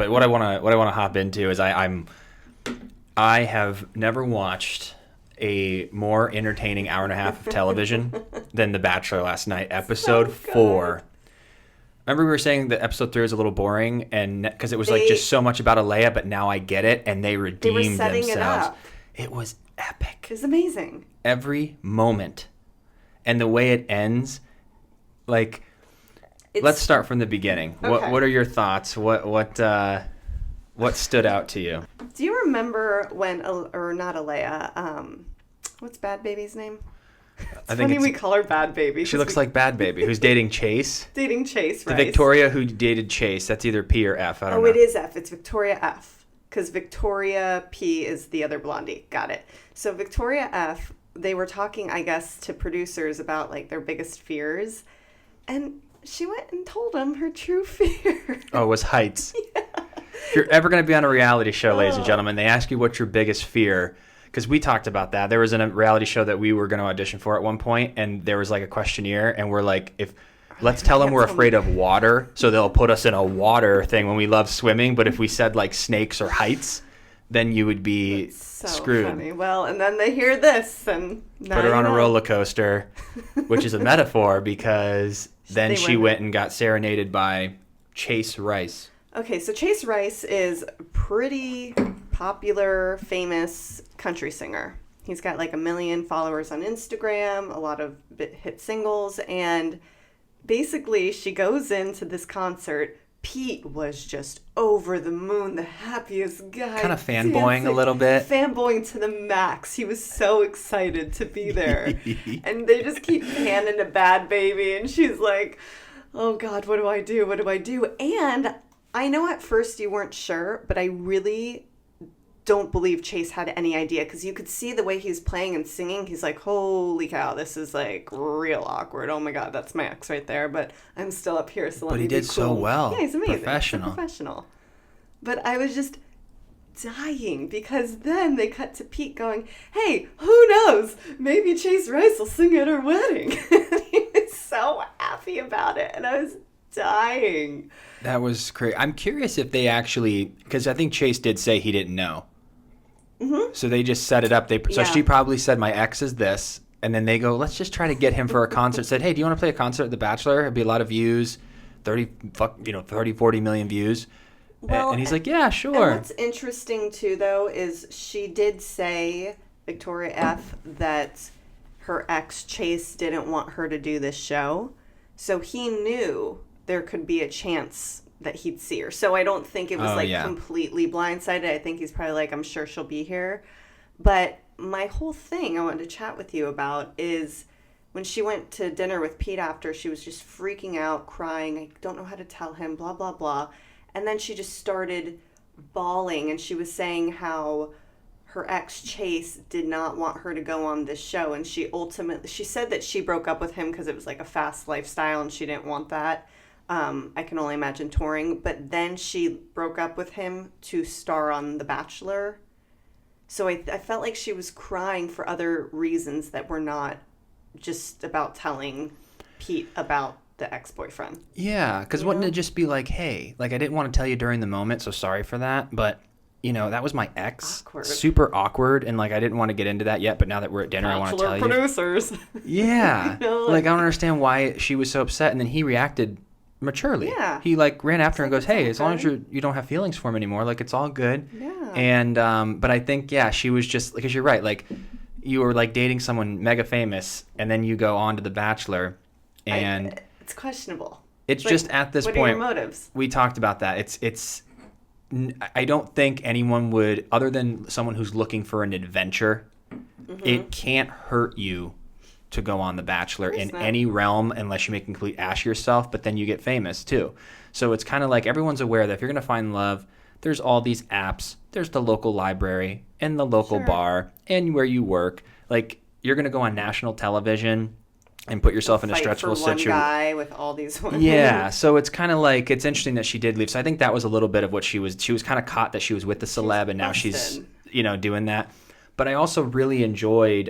But what I want to hop into is I have never watched a more entertaining hour and a half of television than The Bachelor last night, episode 4. Remember we were saying that episode 3 was a little boring, and because it was like just so much about Alayah, but now I get it, and they redeemed were setting themselves. it up. It was epic. It was amazing. Every moment, and the way it ends, like. Let's start from the beginning. Okay. What are your thoughts? What stood out to you? Do you remember when, or not Alayah, what's Bad Baby's name? It's funny we call her Bad Baby. She looks like Bad Baby, who's dating Chase. Dating Chase, right? The Victoria who dated Chase. That's either P or F. I don't know. Oh, it is F. It's Victoria F. Because Victoria P is the other blondie. Got it. So Victoria F, they were talking, I guess, to producers about like their biggest fears. And she went and told them her true fear. Oh, it was heights. Yeah. If you're ever going to be on a reality show, ladies and gentlemen, they ask you what's your biggest fear. Because we talked about that. There was a reality show that we were going to audition for at one point, and there was like a questionnaire, and we're like, let's tell them we're afraid of water, so they'll put us in a water thing when we love swimming. But if we said like snakes or heights, then you would be screwed. Funny. Well, and then they hear this, and now put her on a roller coaster, which is a metaphor because then she went and got serenaded by Chase Rice. Okay, so Chase Rice is a pretty popular, famous country singer. He's got like 1 million followers on Instagram, a lot of hit singles, and basically she goes into this concert. Pete was just over the moon, the happiest guy. Kind of fanboying a little bit. Fanboying to the max. He was so excited to be there. And they just keep panning to Bad Baby, and she's like, oh God, what do I do? What do I do? And I know at first you weren't sure, but I really don't believe Chase had any idea, because you could see the way he's playing and singing. He's like, holy cow, this is like real awkward. Oh my God, that's my ex right there, but I'm still up here, so let me be cool. But he did so well. Yeah, he's amazing. Professional. Professional. But I was just dying, because then they cut to Pete going, hey, who knows? Maybe Chase Rice will sing at her wedding. He was so happy about it, and I was dying. That was crazy. I'm curious if they actually, because I think Chase did say he didn't know. Mm-hmm. So they just set it up. So she probably said, my ex is this. And then they go, let's just try to get him for a concert. Said, hey, do you want to play a concert at The Bachelor? It'd be a lot of views, 30, 40 million views. Well, and he's like, yeah, sure. And what's interesting, too, though, is she did say, Victoria F., that her ex, Chase, didn't want her to do this show. So he knew there could be a chance that he'd see her. So I don't think it was completely blindsided. I think he's probably like, I'm sure she'll be here. But my whole thing I wanted to chat with you about is when she went to dinner with Pete after, she was just freaking out, crying. I don't know how to tell him, blah, blah, blah. And then she just started bawling, and she was saying how her ex Chase did not want her to go on this show. And she said that she broke up with him because it was like a fast lifestyle and she didn't want that. I can only imagine touring. But then she broke up with him to star on The Bachelor. So I felt like she was crying for other reasons that were not just about telling Pete about the ex-boyfriend. Yeah, because wouldn't it just be like, hey, like I didn't want to tell you during the moment, so sorry for that, but that was my ex. Awkward. Super awkward, and like I didn't want to get into that yet, but now that we're at dinner, I want to tell you. Producers. Yeah. Like I don't understand why she was so upset, and then he reacted maturely. Yeah. He like ran after her and goes, hey, as long as you don't have feelings for him anymore, like it's all good. Yeah. And but I think she was just, because you're right, like you were like dating someone mega famous, and then you go on to The Bachelor, and it's questionable. It's like, just at this point. What are your motives? We talked about that. It's. I don't think anyone would, other than someone who's looking for an adventure. Mm-hmm. It can't hurt you to go on The Bachelor in any realm unless you make a complete ass of yourself. But then you get famous too. So it's kind of like everyone's aware that if you're gonna find love, there's all these apps. There's the local library and the local bar and where you work. Like you're gonna go on national television and put yourself in a stressful situation. One guy with all these women. Yeah, so it's kind of like, it's interesting that she did leave. So I think that was a little bit of what she was kind of caught, that she was with the celeb and now she's, doing that. But I also really enjoyed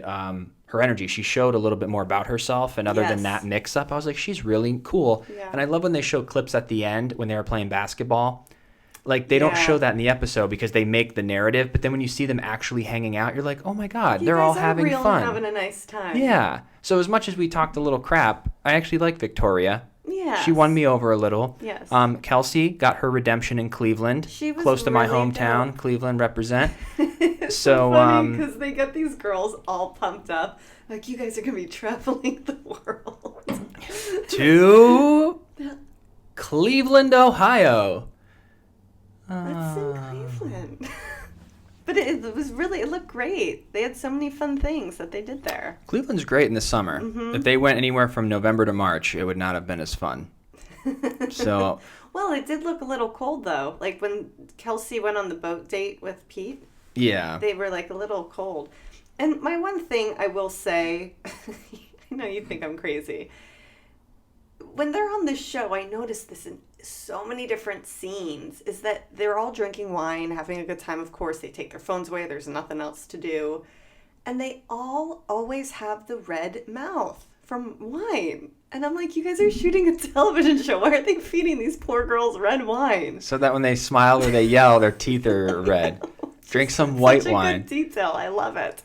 her energy. She showed a little bit more about herself, and other than that mix up, I was like, she's really cool. Yeah. And I love when they show clips at the end when they were playing basketball. Like, they don't show that in the episode because they make the narrative, but then when you see them actually hanging out, you're like, oh my God, they're all having fun. Having a nice time. Yeah. So as much as we talked a little crap, I actually like Victoria. Yeah. She won me over a little. Yes. Kelsey got her redemption in Cleveland. She was close to my really hometown. dope. Cleveland represent. It's so funny because they get these girls all pumped up. Like, you guys are going to be traveling the world. To Cleveland, Ohio. That's in Cleveland. But it was really, it looked great. They had so many fun things that they did there. Cleveland's great in the summer. Mm-hmm. If they went anywhere from November to March, it would not have been as fun. So. Well, it did look a little cold, though. Like when Kelsey went on the boat date with Pete. Yeah. They were like a little cold. And my one thing I will say, I know you think I'm crazy. When they're on this show, I noticed this in so many different scenes, is that they're all drinking wine, having a good time. Of course, they take their phones away. There's nothing else to do. And they all always have the red mouth from wine. And I'm like, you guys are shooting a television show. Why are they feeding these poor girls red wine? So that when they smile or they yell, their teeth are red. Drink some white wine. Such a good detail. I love it.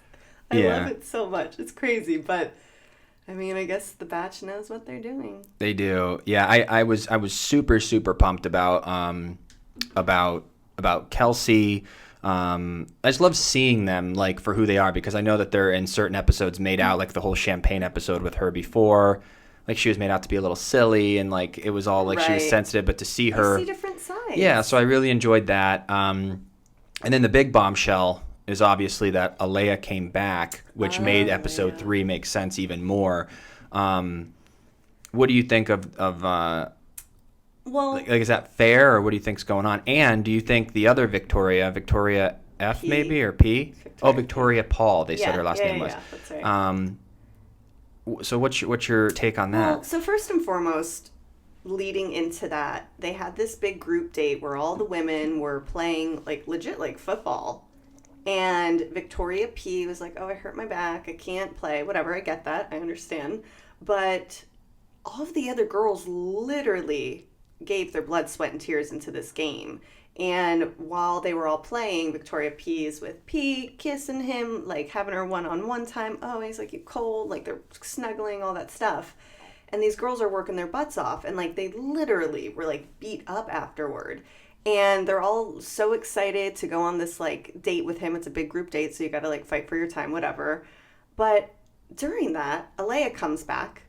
I love it so much. It's crazy, but I mean, I guess the batch knows what they're doing. They do. Yeah, I was super pumped about Kelsey. I just love seeing them like for who they are because I know that they're in certain episodes made out, like the whole champagne episode with her before. Like she was made out to be a little silly and like it was all like she was sensitive, but to see her, see different sides. Yeah, so I really enjoyed that. And then the big bombshell is obviously that Alayah came back, which made episode 3 make sense even more. What do you think of well, like, is that fair, or what do you think's going on? And do you think the other Victoria F P? Maybe, or P? Victoria Paul, they said her last name was. Yeah, that's right. So what's your take on that? Well, so first and foremost, leading into that, they had this big group date where all the women were playing like legit like football. And Victoria P was like, oh, I hurt my back. I can't play. Whatever, I get that. I understand. But all of the other girls literally gave their blood, sweat, and tears into this game. And while they were all playing, Victoria P is with Pete, kissing him, like having her one-on-one time. Oh, he's like, you cold? Like they're snuggling, all that stuff. And these girls are working their butts off. And like they literally were like beat up afterward. And they're all so excited to go on this like date with him. It's a big group date, so you got to like fight for your time, whatever. But during that, Alayah comes back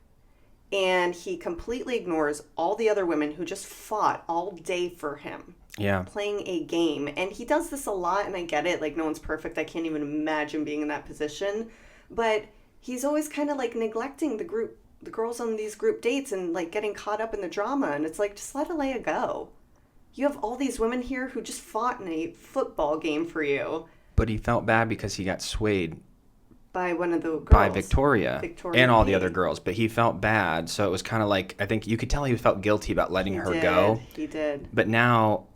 and he completely ignores all the other women who just fought all day for him. Yeah. Playing a game. And he does this a lot, and I get it. Like, no one's perfect. I can't even imagine being in that position. But he's always kind of like neglecting the girls on these group dates and like getting caught up in the drama. And it's like, just let Alayah go. You have all these women here who just fought in a football game for you. But he felt bad because he got swayed by one of the girls. By Victoria and all P. the other girls. But he felt bad. So it was kind of like, I think you could tell he felt guilty about letting her go. He did. But now,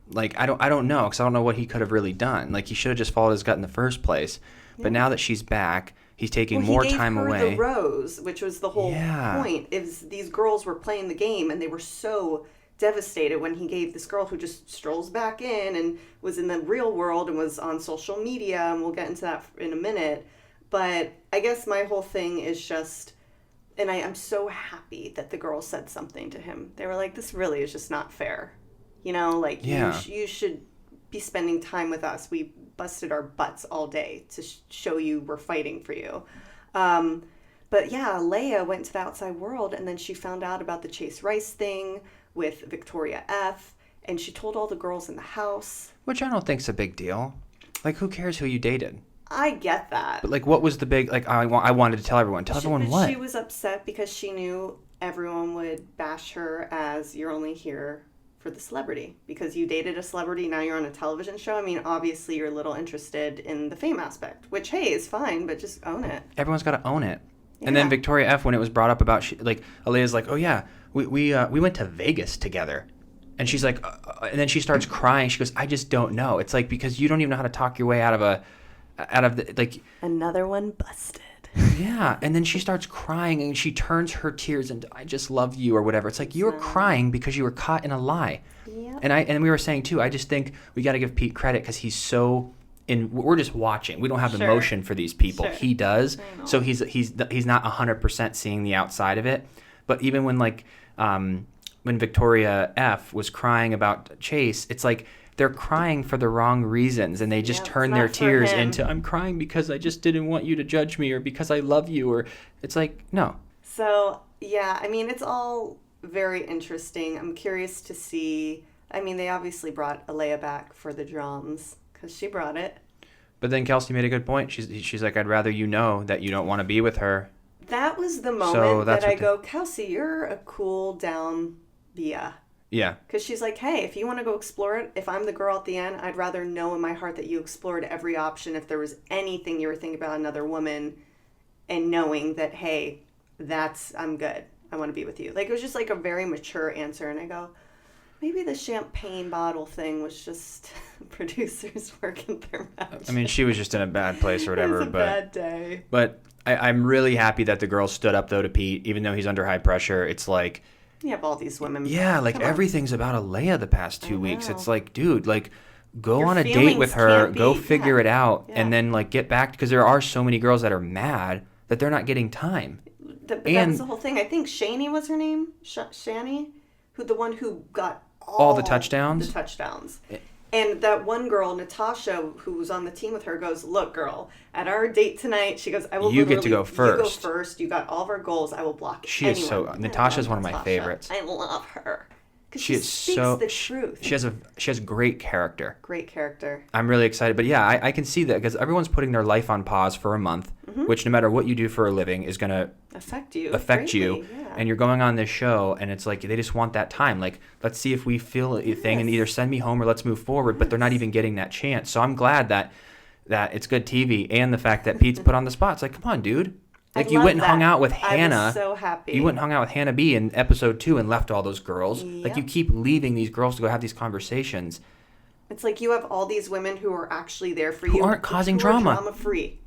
like, I don't know, because I don't know what he could have really done. Like, he should have just followed his gut in the first place. Yeah. But now that she's back, he's taking more time away. He gave her the rose, which was the whole point. Is these girls were playing the game, and they were so devastated when he gave this girl who just strolls back in and was in the real world and was on social media, and we'll get into that in a minute. But I guess my whole thing is just, and I'm so happy that the girls said something to him. They were like, this really is just not fair. You know, like, you should be spending time with us. We busted our butts all day to show you we're fighting for you. But yeah, Alayah went to the outside world, and then she found out about the Chase Rice thing with Victoria F, and she told all the girls in the house. Which I don't think's a big deal. Like, who cares who you dated? I get that. But, like, what was the big, like, I wanted to tell everyone. Tell everyone what? She was upset because she knew everyone would bash her as, you're only here for the celebrity. Because you dated a celebrity, now you're on a television show. I mean, obviously you're a little interested in the fame aspect, which, hey, is fine, but just own it. Everyone's got to own it. Yeah. And then Victoria F, when it was brought up about, Alayah's like, oh, yeah, we went to Vegas together. And she's like, and then she starts crying. She goes, I just don't know. It's like, because you don't even know how to talk your way out of the, like. Another one busted. Yeah. And then she starts crying, and she turns her tears into, I just love you, or whatever. It's like, you were crying because you were caught in a lie. Yep. And we were saying too, I just think we got to give Pete credit because he's so we're just watching. We don't have emotion for these people. Sure. He does. So he's not 100% seeing the outside of it. But even when when Victoria F was crying about Chase, it's like they're crying for the wrong reasons, and they just turn their tears into, I'm crying because I just didn't want you to judge me, or because I love you, or it's like, no. So, yeah, I mean, it's all very interesting. I'm curious to see. I mean, they obviously brought Alayah back for the drums because she brought it. But then Kelsey made a good point. She's like, I'd rather you know that you don't want to be with her. That was the moment that I go, Kelsey, you're a cool down Bia. Yeah. Because she's like, hey, if you want to go explore it, if I'm the girl at the end, I'd rather know in my heart that you explored every option. If there was anything you were thinking about another woman, and knowing that, hey, I'm good. I want to be with you. Like, it was just like a very mature answer. And I go, maybe the champagne bottle thing was just producers working their magic. I mean, she was just in a bad place or whatever. It was a bad day. But I'm really happy that the girls stood up, though, to Pete, even though he's under high pressure. It's like... You have all these women. Yeah, like everything's about Alayah the past 2 weeks. It's like, dude, like, go on a date with her, go figure it out, and then, like, get back. Because there are so many girls that are mad that they're not getting time. But that's the whole thing. I think Shani was her name. Shani? The one who got all the touchdowns? The touchdowns. And that one girl, Natasha, who was on the team with her, goes, look, girl, at our date tonight, she goes, I will You get to go first. You go first. You got all of our goals. I will block anyone. Natasha's one of my favorites. I love her. Because she speaks the truth. She has great character. Great character. I'm really excited. But yeah, I can see that because everyone's putting their life on pause for a month, which no matter what you do for a living is going to affect you. Yeah. And you're going on this show, and it's like they just want that time. Like, let's see if we feel a thing and either send me home or let's move forward. But they're not even getting that chance. So I'm glad that it's good TV, and the fact that Pete's put on the spot. It's like, come on, dude. Like, you went and hung out with Hannah. I was so happy. You went and hung out with Hannah B in episode 2 and left all those girls. Yep. Like, you keep leaving these girls to go have these conversations. It's like you have all these women who are actually there for you. Who aren't causing drama. Drama-free.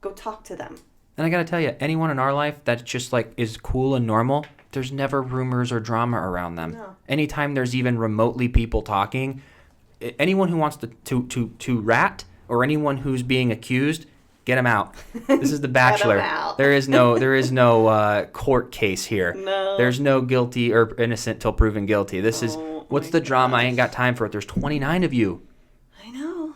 Go talk to them. And I got to tell you, anyone in our life that just, like, is cool and normal, there's never rumors or drama around them. No. Anytime there's even remotely people talking, anyone who wants to rat or anyone who's being accused, get him out. This is the Bachelor. There is no court case here. No. There's no guilty or innocent till proven guilty. This is what's the drama? I ain't got time for it. There's 29 of you. I know.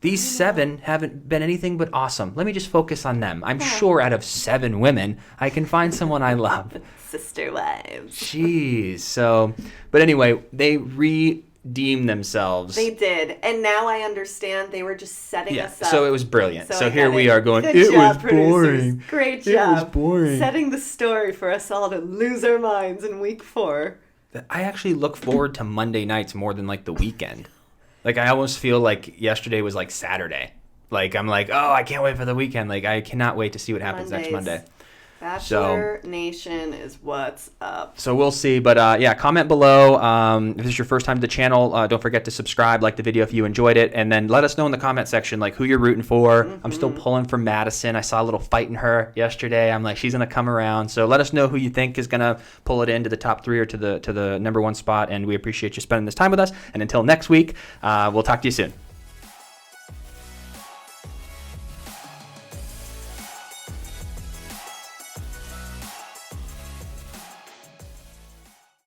These 7 haven't been anything but awesome. Let me just focus on them. I'm sure out of 7 women, I can find someone I love. Sister wives. Jeez. So, but anyway, they redeemed themselves. They did. And now I understand they were just setting us up. So it was brilliant. So here we are going, Good it job, was producers. boring. Great job. It was boring. Setting the story for us all to lose our minds in week 4. I actually look forward to Monday nights more than like the weekend. Like, I almost feel like yesterday was like Saturday. Like, I'm like, oh, I can't wait for the weekend. Like, I cannot wait to see what happens next Monday. Bachelor Nation is what's up. So we'll see. But yeah, comment below. If this is your first time to the channel, don't forget to subscribe, like the video if you enjoyed it. And then let us know in the comment section, like, who you're rooting for. I'm still pulling for Madison. I saw a little fight in her yesterday. I'm like, she's going to come around. So let us know who you think is going to pull it into the top 3 or to the number 1 spot. And we appreciate you spending this time with us. And until next week, we'll talk to you soon.